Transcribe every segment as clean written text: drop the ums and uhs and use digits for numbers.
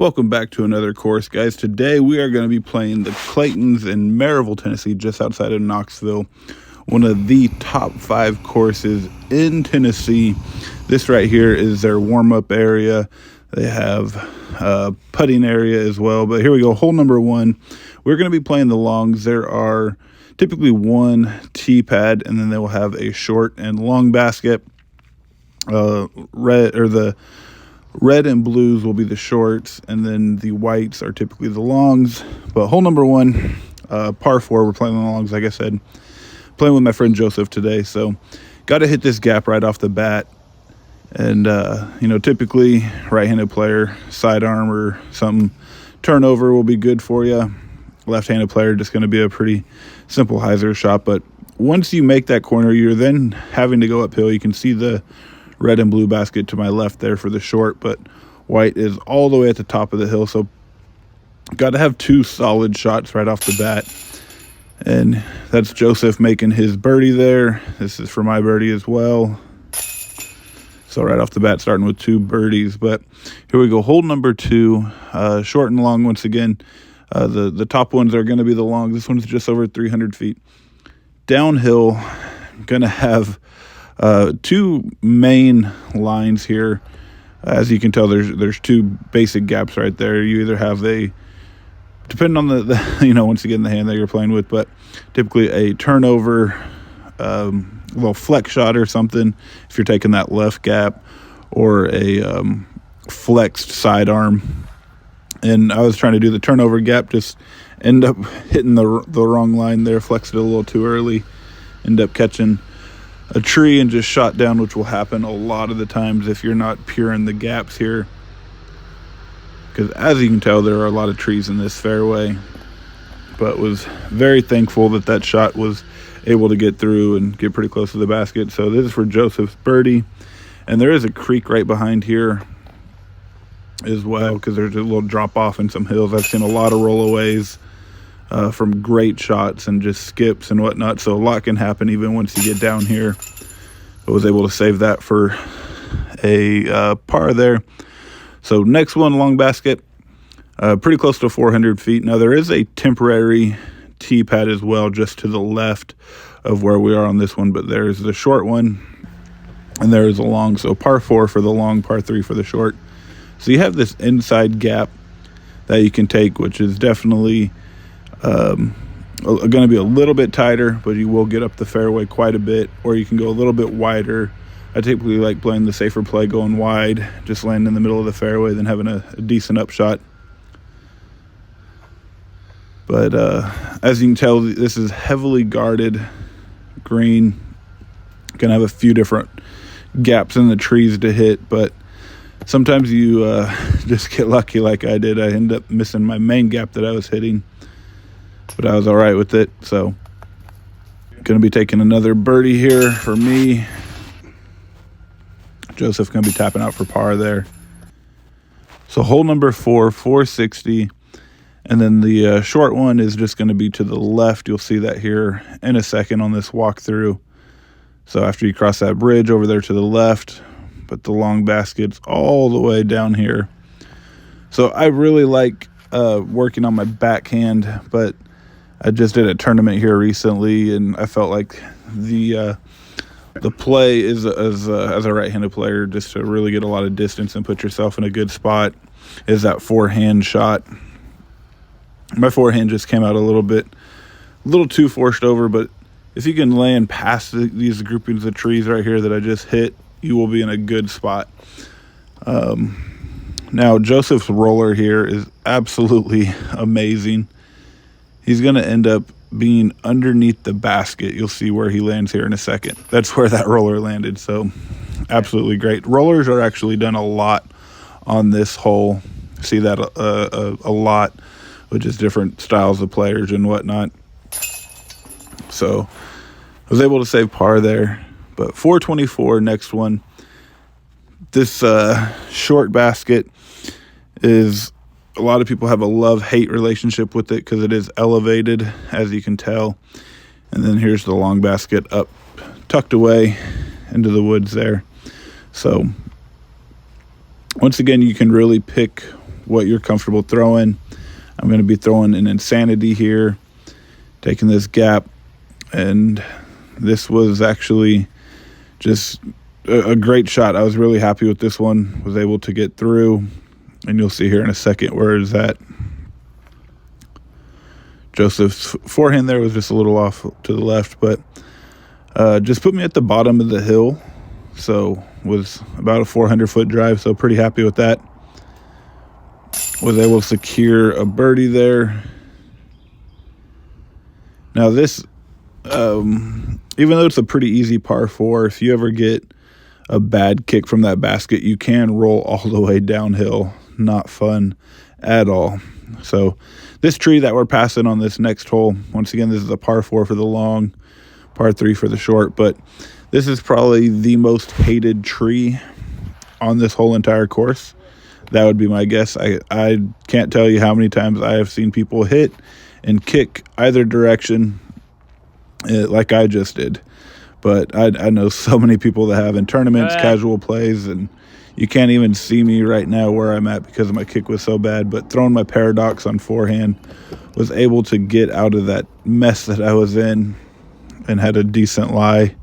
Welcome back to another course, guys. Today we are going to be playing the Claytons in Maryville, Tennessee, just outside of Knoxville. One of the top 5 courses in Tennessee. This right here is their warm-up area. They have a putting area as well. But here we go, hole number 1. We're going to be playing the longs. There are typically one tee pad, and then they will have a short and long basket. The red and blues will be the shorts, and then the whites are typically the longs. But hole number 1, par 4, we're playing the longs, like I said. Playing with my friend Joseph today, so got to hit this gap right off the bat. And, typically right-handed player, sidearm or something, turnover will be good for you. Left-handed player, just going to be a pretty simple hyzer shot. But once you make that corner, you're then having to go uphill. You can see the red and blue basket to my left there for the short, but white is all the way at the top of the hill. So got to have 2 solid shots right off the bat. And that's Joseph making his birdie there. This is for my birdie as well. So right off the bat, starting with 2 birdies. But here we go, hole number 2, short and long once again. The top ones are going to be the long. This one's just over 300 feet. Downhill, going to have 2 main lines here. As you can tell, there's 2 basic gaps right there. You either have depending on the once again the hand that you're playing with, but typically a turnover, little flex shot or something if you're taking that left gap, or a flexed sidearm. And I was trying to do the turnover gap, just end up hitting the wrong line there, flexed it a little too early, end up catching a tree and just shot down, which will happen a lot of the times if you're not pure in the gaps here. Because as you can tell, there are a lot of trees in this fairway, but was very thankful that shot was able to get through and get pretty close to the basket. So this is for Joseph's birdie. And there is a creek right behind here as well, because there's a little drop off and some hills. I've seen a lot of rollaways from great shots and just skips and whatnot. So a lot can happen even once you get down here. I was able to save that for a par there. So next one, long basket, pretty close to 400 feet. Now there is a temporary tee pad as well, just to the left of where we are on this one, but there's the short one and there is a long. So par 4 for the long, par 3 for the short. So you have this inside gap that you can take, which is definitely going to be a little bit tighter, but you will get up the fairway quite a bit, or you can go a little bit wider. I typically like playing the safer play, going wide, just landing in the middle of the fairway, then having a decent upshot. But as you can tell, this is heavily guarded green. Gonna have a few different gaps in the trees to hit, but sometimes you just get lucky like I did. I end up missing my main gap that I was hitting, but I was all right with it. So gonna be taking another birdie here for me. Joseph going to be tapping out for par there. So hole number 4, 460. And then the short one is just going to be to the left. You'll see that here in a second on this walkthrough. So after you cross that bridge over there to the left, but the long basket's all the way down here. So I really like working on my backhand, but I just did a tournament here recently, and I felt like the play is as a right-handed player, just to really get a lot of distance and put yourself in a good spot, is that forehand shot. My forehand just came out a little too forced over, but if you can land past these groupings of trees right here that I just hit, you will be in a good spot. Now Joseph's roller here is absolutely amazing. He's going to end up being underneath the basket. You'll see where he lands here in a second. That's where that roller landed. So absolutely great. Rollers are actually done a lot on this hole. See that a lot, with just different styles of players and whatnot. So I was able to save par there. But 424, next one. This short basket is, a lot of people have a love-hate relationship with it because it is elevated, as you can tell. And then here's the long basket up, tucked away into the woods there. So once again, you can really pick what you're comfortable throwing. I'm going to be throwing an Insanity here, taking this gap, and this was actually just a great shot. I was really happy with this one, was able to get through, and you'll see here in a second where is that. Joseph's forehand there was just a little off to the left, but just put me at the bottom of the hill, so was about a 400-foot drive, so pretty happy with that. Was able to secure a birdie there. Now this, even though it's a pretty easy par 4, if you ever get a bad kick from that basket, you can roll all the way downhill. Not fun at all. So this tree that we're passing on this next hole, once again, this is a par 4 for the long, par 3 for the short, but this is probably the most hated tree on this whole entire course. That would be my guess. I can't tell you how many times I have seen people hit and kick either direction like I just did. But I know so many people that have in tournaments, casual plays, and you can't even see me right now where I'm at because my kick was so bad. But throwing my paradox on forehand, was able to get out of that mess that I was in and had a decent lie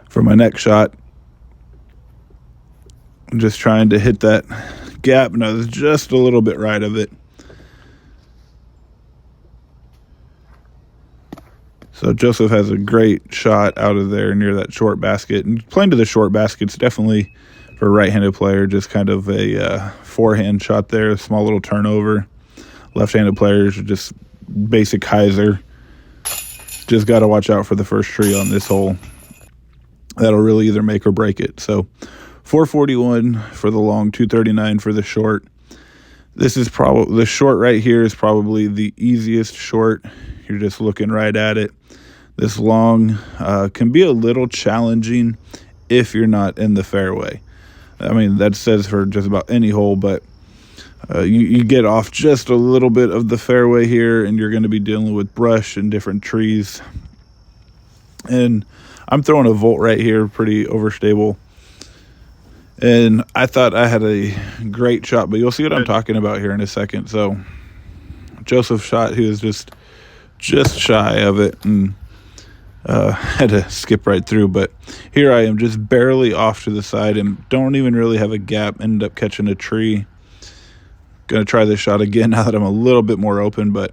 for my next shot. I'm just trying to hit that gap, and I was just a little bit right of it. So Joseph has a great shot out of there near that short basket. And playing to the short basket's definitely, for a right-handed player, just kind of a forehand shot there, a small little turnover. Left-handed players are just basic hyzer. Just got to watch out for the first tree on this hole. That'll really either make or break it. So 441 for the long, 239 for the short. This is probably, the short right here is probably the easiest short. You're just looking right at it. This long can be a little challenging if you're not in the fairway. I mean, that says for just about any hole, but you get off just a little bit of the fairway here, and you're going to be dealing with brush and different trees. And I'm throwing a volt right here, pretty overstable. And I thought I had a great shot, but you'll see what I'm talking about here in a second. So Joseph's shot, he was just shy of it, and had to skip right through. But here I am, just barely off to the side and don't even really have a gap. Ended up catching a tree. Gonna try this shot again now that I'm a little bit more open, but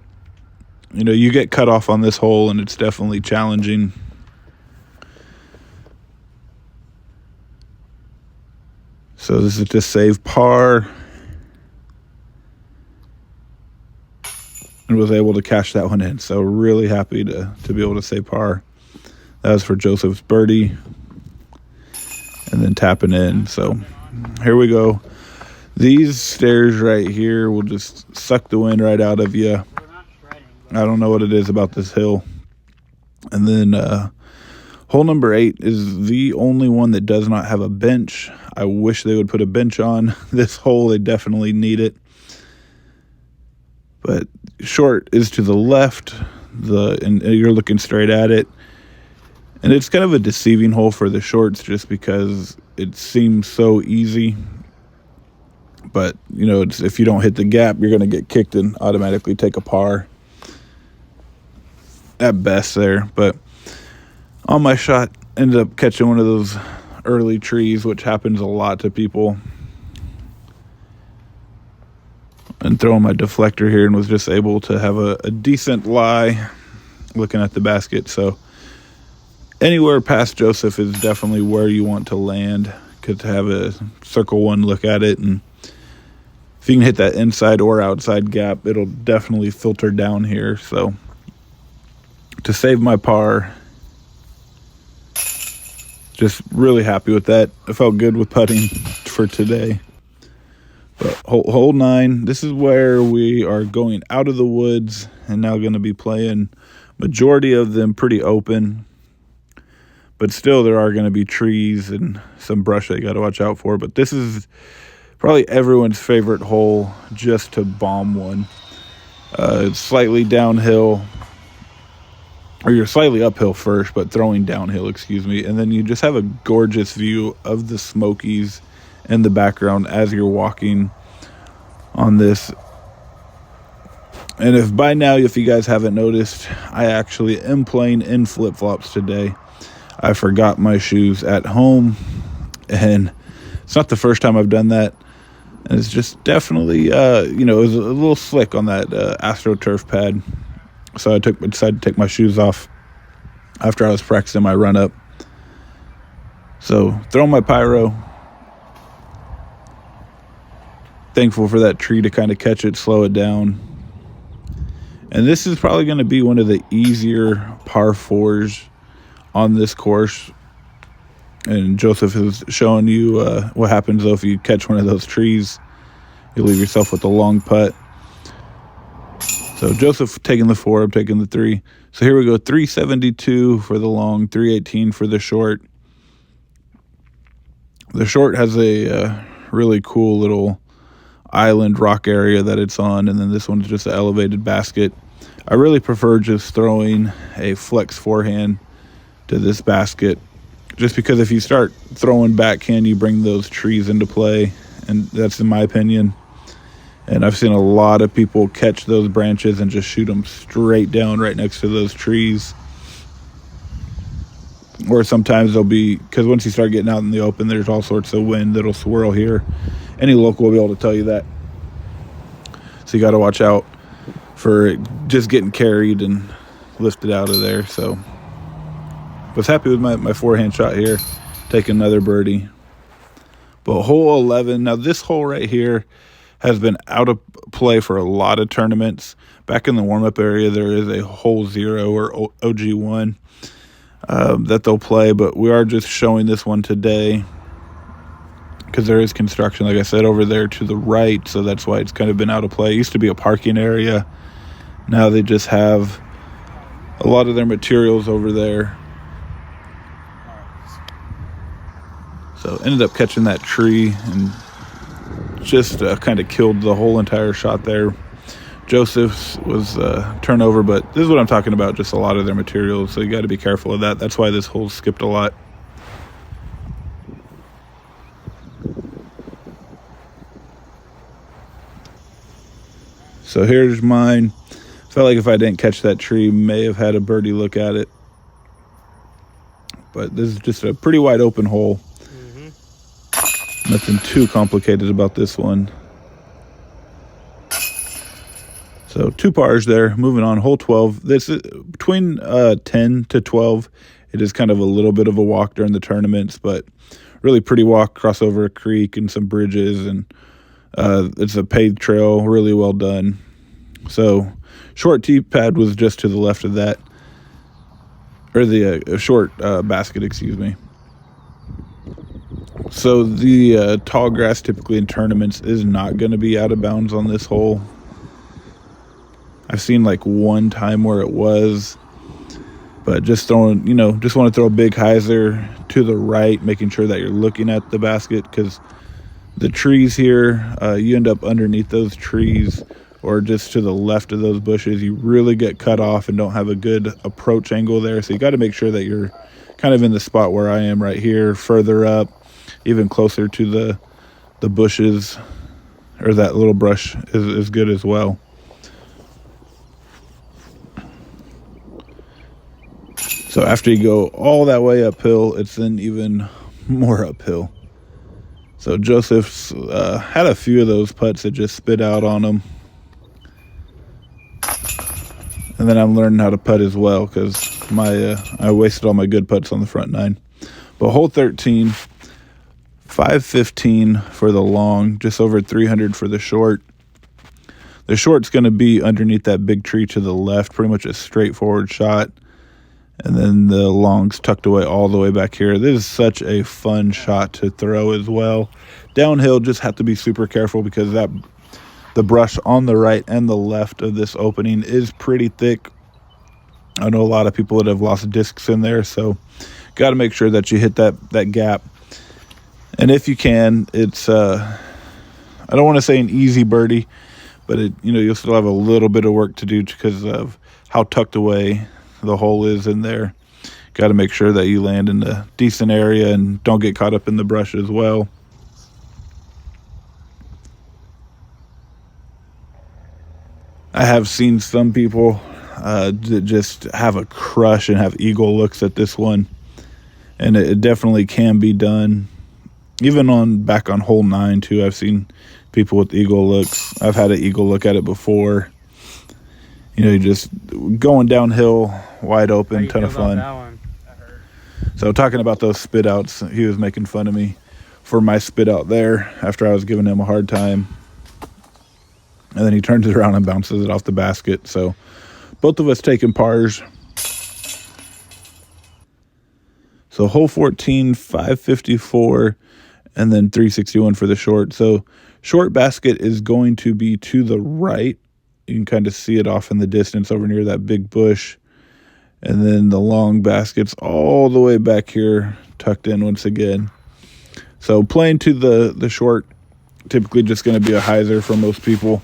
you know, you get cut off on this hole and it's definitely challenging. So this is just save par. And was able to cash that one in. So really happy to be able to save par. That was for Joseph's birdie. And then tapping in. So here we go. These stairs right here will just suck the wind right out of you. I don't know what it is about this hill. And then hole number 8 is the only one that does not have a bench. I wish they would put a bench on this hole. They definitely need it. But short is to the left, and you're looking straight at it. And it's kind of a deceiving hole for the shorts just because it seems so easy. But, you know, if you don't hit the gap, you're going to get kicked and automatically take a par at best there. But on my shot, ended up catching one of those early trees, which happens a lot to people. And throwing my deflector here, and was just able to have a decent lie looking at the basket. So anywhere past Joseph is definitely where you want to land, because to have a circle one look at it, and if you can hit that inside or outside gap, it'll definitely filter down here. So to save my par, just really happy with that. I felt good with putting for today. But hole 9, this is where we are going out of the woods and now going to be playing majority of them pretty open. But still, there are going to be trees and some brush that you got to watch out for. But this is probably everyone's favorite hole just to bomb one. It's slightly downhill, or you're slightly uphill first, but throwing downhill, excuse me. And then you just have a gorgeous view of the Smokies in the background as you're walking on this. And if by now, if you guys haven't noticed, I actually am playing in flip-flops today. I forgot my shoes at home, and it's not the first time I've done that. And it's just definitely, it was a little slick on that AstroTurf pad. So I decided to take my shoes off after I was practicing my run-up. So throwing my pyro. Thankful for that tree to kind of catch it, slow it down. And this is probably going to be one of the easier par 4s on this course. And Joseph is showing you what happens, though, if you catch one of those trees. You leave yourself with a long putt. So Joseph taking the 4, I'm taking the 3. So here we go, 372 for the long, 318 for the short. The short has a really cool little island rock area that it's on, and then this one's just an elevated basket. I really prefer just throwing a flex forehand to this basket, just because if you start throwing backhand, you bring those trees into play, and that's in my opinion. And I've seen a lot of people catch those branches and just shoot them straight down right next to those trees. Or sometimes they'll be, because once you start getting out in the open, there's all sorts of wind that'll swirl here. Any local will be able to tell you that. So you got to watch out for it just getting carried and lifted out of there. So I was happy with my forehand shot here. Take another birdie. But hole 11, now this hole right here has been out of play for a lot of tournaments. Back in the warm-up area, there is a hole 0 or OG1 that they'll play, but we are just showing this one today because there is construction, like I said, over there to the right, so that's why it's kind of been out of play. It used to be a parking area. Now they just have a lot of their materials over there. So ended up catching that tree and just kind of killed the whole entire shot there. Joseph's was turnover, but this is what I'm talking about, just a lot of their materials, so you got to be careful of that. That's why this hole skipped a lot. So here's mine. Felt like if I didn't catch that tree, may have had a birdie look at it. But this is just a pretty wide open hole. Nothing too complicated about this one. So 2 pars there. Moving on, hole 12. This is between 10 to 12. It is kind of a little bit of a walk during the tournaments, but really pretty walk, cross over a creek and some bridges, and it's a paved trail, really well done. So short tee pad was just to the left of that, or the short basket, excuse me. So the tall grass typically in tournaments is not going to be out of bounds on this hole. I've seen like one time where it was, but just throwing, just want to throw a big hyzer to the right, making sure that you're looking at the basket, because the trees here, you end up underneath those trees or just to the left of those bushes. You really get cut off and don't have a good approach angle there. So you got to make sure that you're kind of in the spot where I am right here, further up, even closer to the bushes, or that little brush is good as well. So after you go all that way uphill, it's then even more uphill. So Joseph's had a few of those putts that just spit out on him. And then I'm learning how to putt as well, because I wasted all my good putts on the front 9. But hole 13, 515 for the long, just over 300 for the short. The short's going to be underneath that big tree to the left, pretty much a straightforward shot. And then the long's tucked away all the way back here. This is such a fun shot to throw as well. Downhill, just have to be super careful because the brush on the right and the left of this opening is pretty thick. I know a lot of people that have lost discs in there, so got to make sure that you hit that gap. And if you can, it's I don't want to say an easy birdie, but you'll still have a little bit of work to do because of how tucked away the hole is in there. Got to make sure that you land in a decent area and don't get caught up in the brush as well. I have seen some people that just have a crush and have eagle looks at this one, and it definitely can be done. Even back on hole 9 too, I've seen people with eagle looks. I've had an eagle look at it before. You know, you just going downhill, wide open, ton of fun. So talking about those spit outs, he was making fun of me for my spit out there after I was giving him a hard time. And then he turns it around and bounces it off the basket. So both of us taking pars. So hole 14, 554, and then 361 for the short. So short basket is going to be to the right. You can kind of see it off in the distance over near that big bush. And then the long basket's all the way back here, tucked in once again. So playing to the short, typically just going to be a hyzer for most people,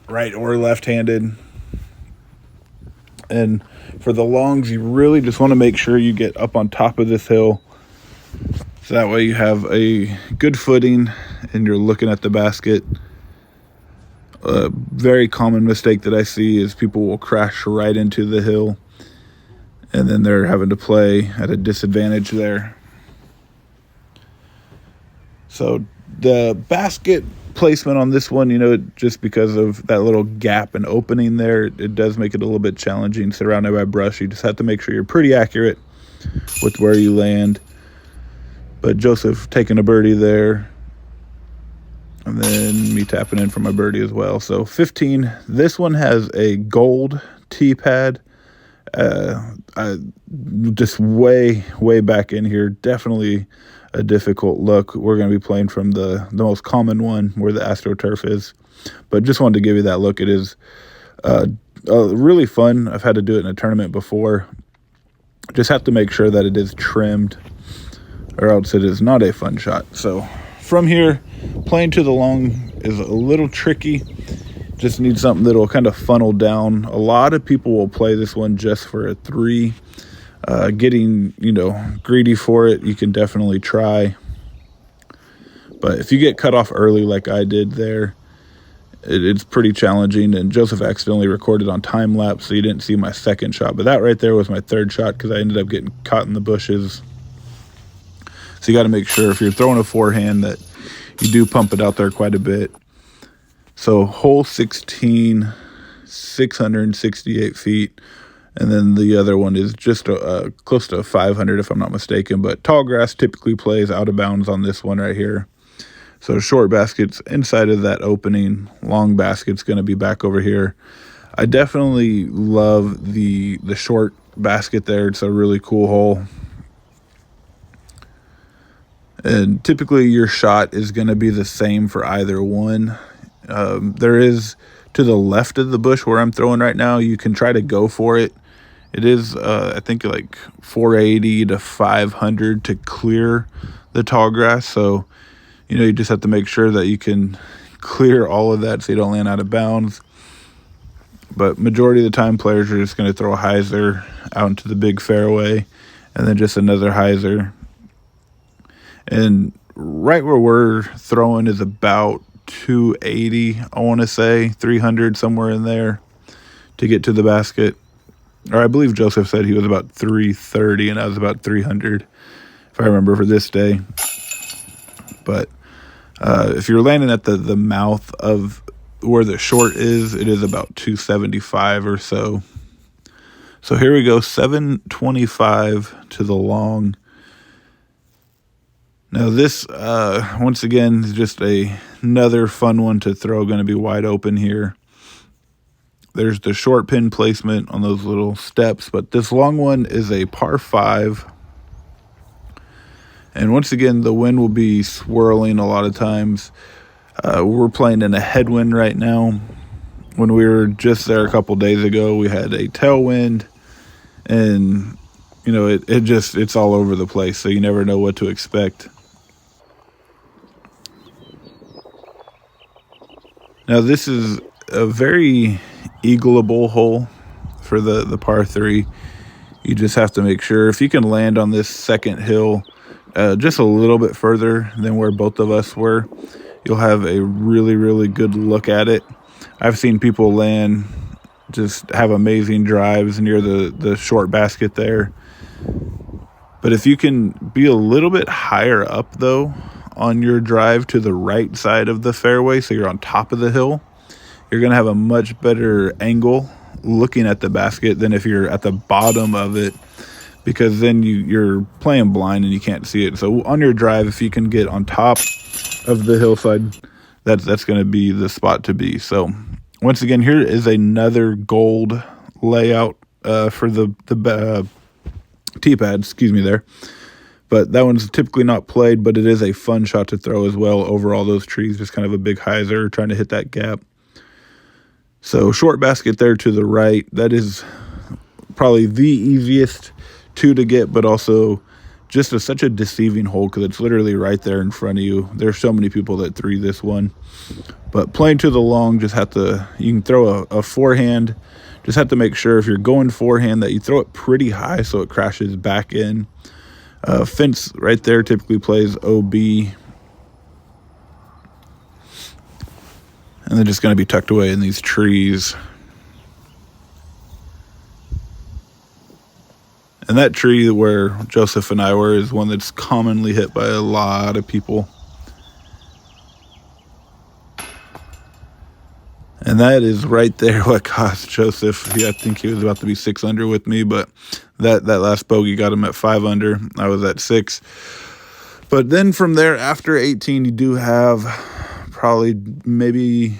right or left-handed. And for the longs, you really just want to make sure you get up on top of this hill, so that way you have a good footing and you're looking at the basket. A very common mistake that I see is people will crash right into the hill, and then they're having to play at a disadvantage there. So the basket placement on this one, you know, just because of that little gap and opening there, it does make it a little bit challenging. Surrounded by brush, you just have to make sure you're pretty accurate with where you land. But Joseph taking a birdie there, and then me tapping in for my birdie as well. So 15, this one has a gold tee pad. Just way back in here, definitely a difficult look. We're going to be playing from the most common one where the AstroTurf is, but just wanted to give you that look. It is really fun. I've had to do it in a tournament before. Just have to make sure that it is trimmed, or else it is not a fun shot. So from here, playing to the long is a little tricky. Just need something that'll kind of funnel down. A lot of people will play this one just for a 3. Getting, you know, greedy for it, you can definitely try. But if you get cut off early like I did there, it's pretty challenging. And Joseph accidentally recorded on time lapse, so you didn't see my second shot. But that right there was my third shot because I ended up getting caught in the bushes. So you got to make sure if you're throwing a forehand that you do pump it out there quite a bit. So hole 16, 668 feet. And then the other one is just close to 500 if I'm not mistaken. But tall grass typically plays out of bounds on this one right here. So short basket's inside of that opening. Long basket's going to be back over here. I definitely love the short basket there. It's a really cool hole. And typically your shot is going to be the same for either one. There is, to the left of the bush where I'm throwing right now, you can try to go for it. It is, I think, like 480 to 500 to clear the tall grass. So, you know, you just have to make sure that you can clear all of that so you don't land out of bounds. But majority of the time, players are just going to throw a hyzer out into the big fairway and then just another hyzer. And right where we're throwing is about 280, I want to say, 300, somewhere in there to get to the basket. Or I believe Joseph said he was about 330 and I was about 300, if I remember, for this day. But if you're landing at the mouth of where the short is, it is about 275 or so. So here we go, 725 to the long. Now this, once again, is just another fun one to throw, going to be wide open here. There's the short pin placement on those little steps, but this long one is a par 5. And once again, the wind will be swirling a lot of times. We're playing in a headwind right now. When we were just there a couple days ago, we had a tailwind, and you know, it's all over the place, so you never know what to expect. Now this is a very eagleable hole for the par 3. You just have to make sure if you can land on this second hill just a little bit further than where both of us were, you'll have a really good look at it. I've seen people land, just have amazing drives near the short basket there. But if you can be a little bit higher up, though, on your drive to the right side of the fairway, so you're on top of the hill, you're going to have a much better angle looking at the basket than if you're at the bottom of it, because then you're playing blind and you can't see it. So on your drive, if you can get on top of the hillside, that's going to be the spot to be. So once again, here is another gold layout for the tee pad, excuse me there. But that one's typically not played, but it is a fun shot to throw as well over all those trees. Just kind of a big hyzer trying to hit that gap. So short basket there to the right. That is probably the easiest two to get, but also just such a deceiving hole because it's literally right there in front of you. There's so many people that three this one. But playing to the long, just have to, you can throw a forehand. Just have to make sure if you're going forehand that you throw it pretty high so it crashes back in. Fence right there typically plays OB. And they're just going to be tucked away in these trees. And that tree where Joseph and I were is one that's commonly hit by a lot of people. And that is right there what cost Joseph. I think he was about to be 6 under with me, but that last bogey got him at 5 under. I was at 6. But then from there, after 18, you do have probably maybe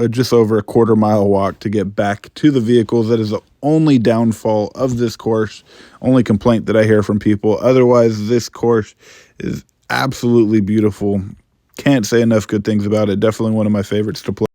just over a quarter-mile walk to get back to the vehicles. That is the only downfall of this course, only complaint that I hear from people. Otherwise, this course is absolutely beautiful. Can't say enough good things about it. Definitely one of my favorites to play.